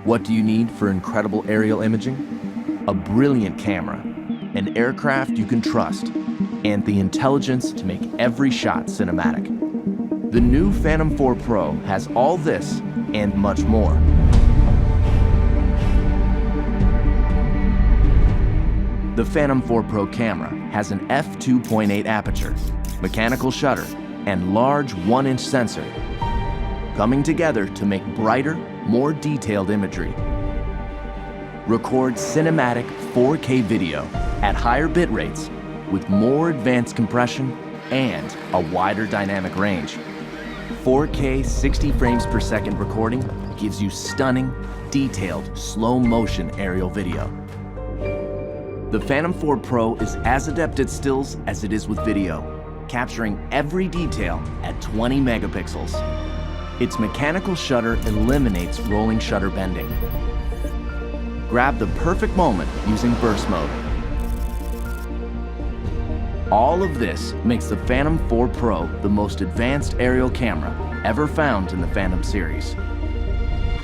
What do you need for incredible aerial imaging? A brilliant camera, an aircraft you can trust, and the intelligence to make every shot cinematic. The new Phantom 4 Pro has all this and much more. The Phantom 4 Pro camera has an f2.8 aperture, mechanical shutter, and large 1-inch sensor, coming together to make brighter, more detailed imagery. Record cinematic 4K video at higher bit rates with more advanced compression and a wider dynamic range. 4K 60 frames per second recording gives you stunning, detailed, slow-motion aerial video. The Phantom 4 Pro is as adept at stills as it is with video, capturing every detail at 20 megapixels. Its mechanical shutter eliminates rolling shutter bending. Grab the perfect moment using burst mode. All of this makes the Phantom 4 Pro the most advanced aerial camera ever found in the Phantom series.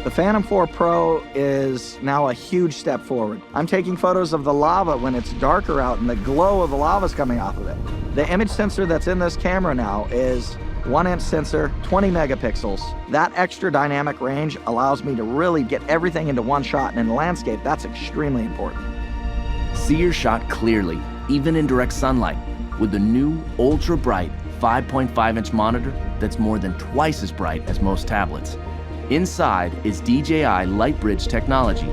The Phantom 4 Pro is now a huge step forward. I'm taking photos of the lava when it's darker out and the glow of the lava is coming off of it. The image sensor that's in this camera now is 1-inch sensor, 20 megapixels. That extra dynamic range allows me to really get everything into one shot, and in the landscape, that's extremely important. See your shot clearly, even in direct sunlight, with the new ultra-bright 5.5-inch monitor that's more than twice as bright as most tablets. Inside is DJI LightBridge technology.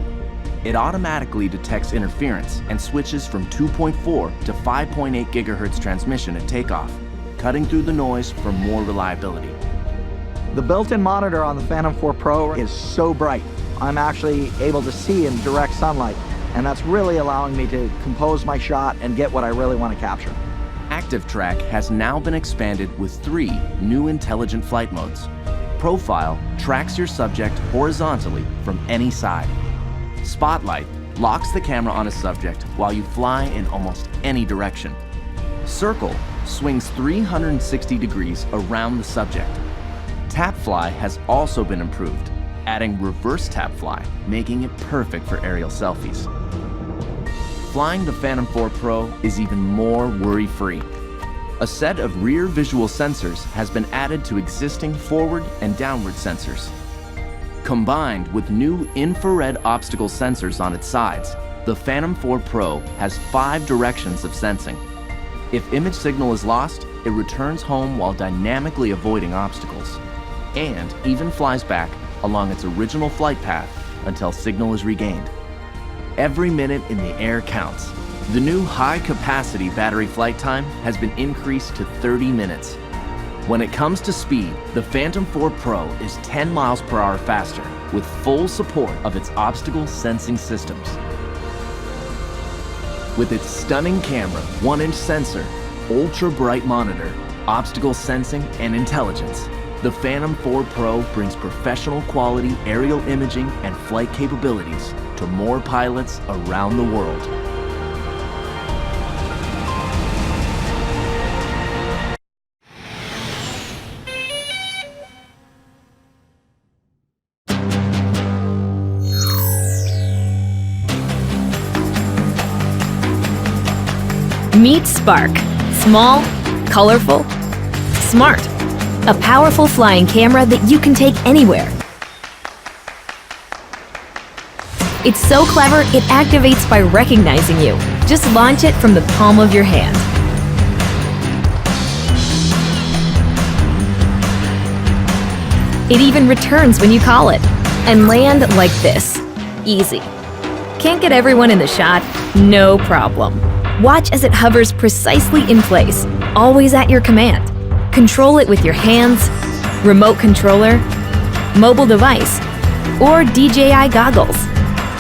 It automatically detects interference and switches from 2.4 to 5.8 gigahertz transmission at takeoff, cutting through the noise for more reliability. The built-in monitor on the Phantom 4 Pro is so bright. I'm actually able to see in direct sunlight, and that's really allowing me to compose my shot and get what I really want to capture. ActiveTrack has now been expanded with 3 new intelligent flight modes. Profile tracks your subject horizontally from any side. Spotlight locks the camera on a subject while you fly in almost any direction. Circle swings 360 degrees around the subject. TapFly has also been improved, adding reverse TapFly, making it perfect for aerial selfies. Flying the Phantom 4 Pro is even more worry-free. A set of rear visual sensors has been added to existing forward and downward sensors. Combined with new infrared obstacle sensors on its sides, the Phantom 4 Pro has 5 directions of sensing. If image signal is lost, it returns home while dynamically avoiding obstacles, and even flies back along its original flight path until signal is regained. Every minute in the air counts. The new high-capacity battery flight time has been increased to 30 minutes. When it comes to speed, the Phantom 4 Pro is 10 miles per hour faster with full support of its obstacle sensing systems. With its stunning camera, 1-inch sensor, ultra-bright monitor, obstacle sensing, and intelligence, the Phantom 4 Pro brings professional quality aerial imaging and flight capabilities to more pilots around the world. Meet Spark. Small, colorful, smart. A powerful flying camera that you can take anywhere. It's so clever, it activates by recognizing you. Just launch it from the palm of your hand. It even returns when you call it. And land like this. Easy. Can't get everyone in the shot? No problem. Watch as it hovers precisely in place, always at your command. Control it with your hands, remote controller, mobile device, or DJI goggles.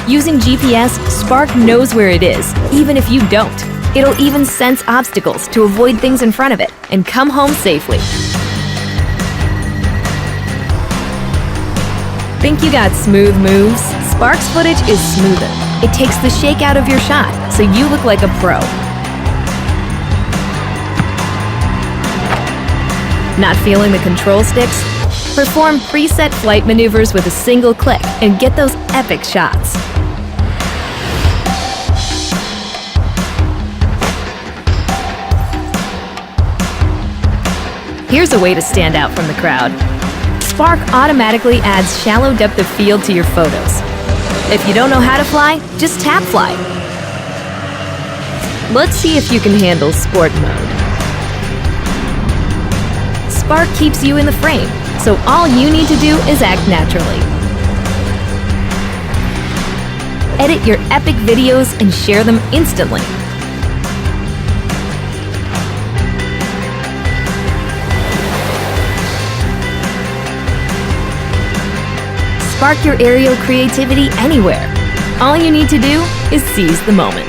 Using GPS, Spark knows where it is, even if you don't. It'll even sense obstacles to avoid things in front of it and come home safely. Think you got smooth moves? Spark's footage is smoother. It takes the shake out of your shot, so you look like a pro. Not feeling the control sticks? Perform preset flight maneuvers with a single click and get those epic shots. Here's a way to stand out from the crowd. Spark automatically adds shallow depth of field to your photos. If you don't know how to fly, just tap fly. Let's see if you can handle sport mode. Spark keeps you in the frame, so all you need to do is act naturally. Edit your epic videos and share them instantly. Spark your aerial creativity anywhere. All you need to do is seize the moment.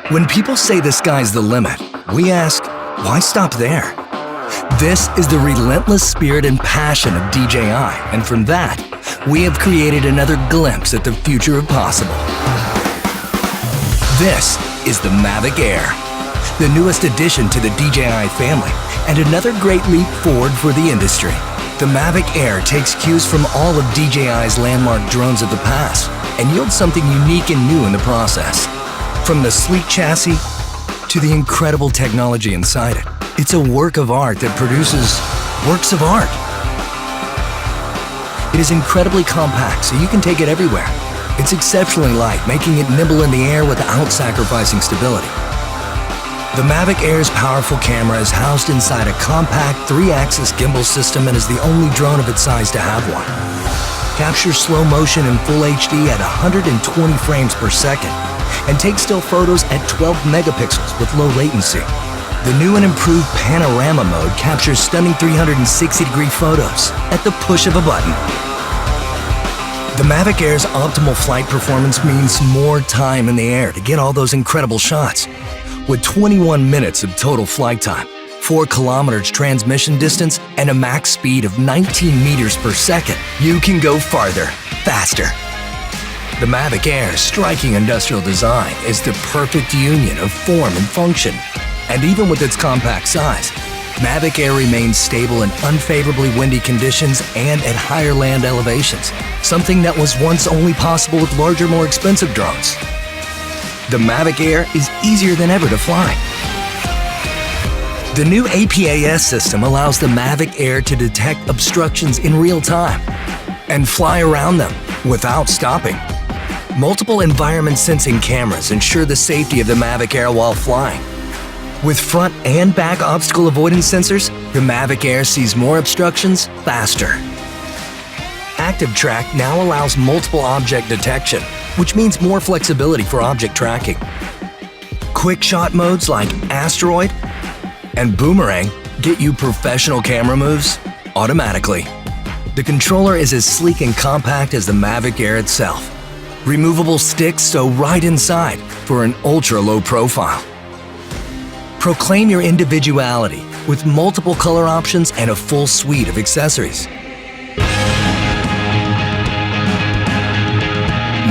When people say the sky's the limit, we ask, why stop there? This is the relentless spirit and passion of DJI, and from that, we have created another glimpse at the future of possible. This is the Mavic Air, the newest addition to the DJI family, and another great leap forward for the industry. The Mavic Air takes cues from all of DJI's landmark drones of the past and yields something unique and new in the process. From the sleek chassis to the incredible technology inside it, it's a work of art that produces works of art. It is incredibly compact, so you can take it everywhere. It's exceptionally light, making it nimble in the air without sacrificing stability. The Mavic Air's powerful camera is housed inside a compact 3-axis gimbal system and is the only drone of its size to have one. Captures slow motion in full HD at 120 frames per second and takes still photos at 12 megapixels with low latency. The new and improved panorama mode captures stunning 360-degree photos at the push of a button. The Mavic Air's optimal flight performance means more time in the air to get all those incredible shots. With 21 minutes of total flight time, 4 kilometers transmission distance, and a max speed of 19 meters per second, you can go farther, faster. The Mavic Air's striking industrial design is the perfect union of form and function. And even with its compact size, Mavic Air remains stable in unfavorably windy conditions and at higher land elevations, something that was once only possible with larger, more expensive drones. The Mavic Air is easier than ever to fly. The new APAS system allows the Mavic Air to detect obstructions in real time and fly around them without stopping. Multiple environment sensing cameras ensure the safety of the Mavic Air while flying. With front and back obstacle avoidance sensors, the Mavic Air sees more obstructions faster. Active Track now allows multiple object detection, which means more flexibility for object tracking. Quick shot modes like Asteroid and Boomerang get you professional camera moves automatically. The controller is as sleek and compact as the Mavic Air itself. Removable sticks sew right inside for an ultra-low profile. Proclaim your individuality with multiple color options and a full suite of accessories.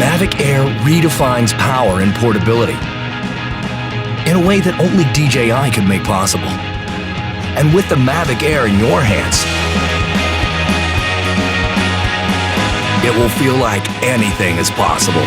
Mavic Air redefines power and portability in a way that only DJI could make possible. And with the Mavic Air in your hands, it will feel like anything is possible.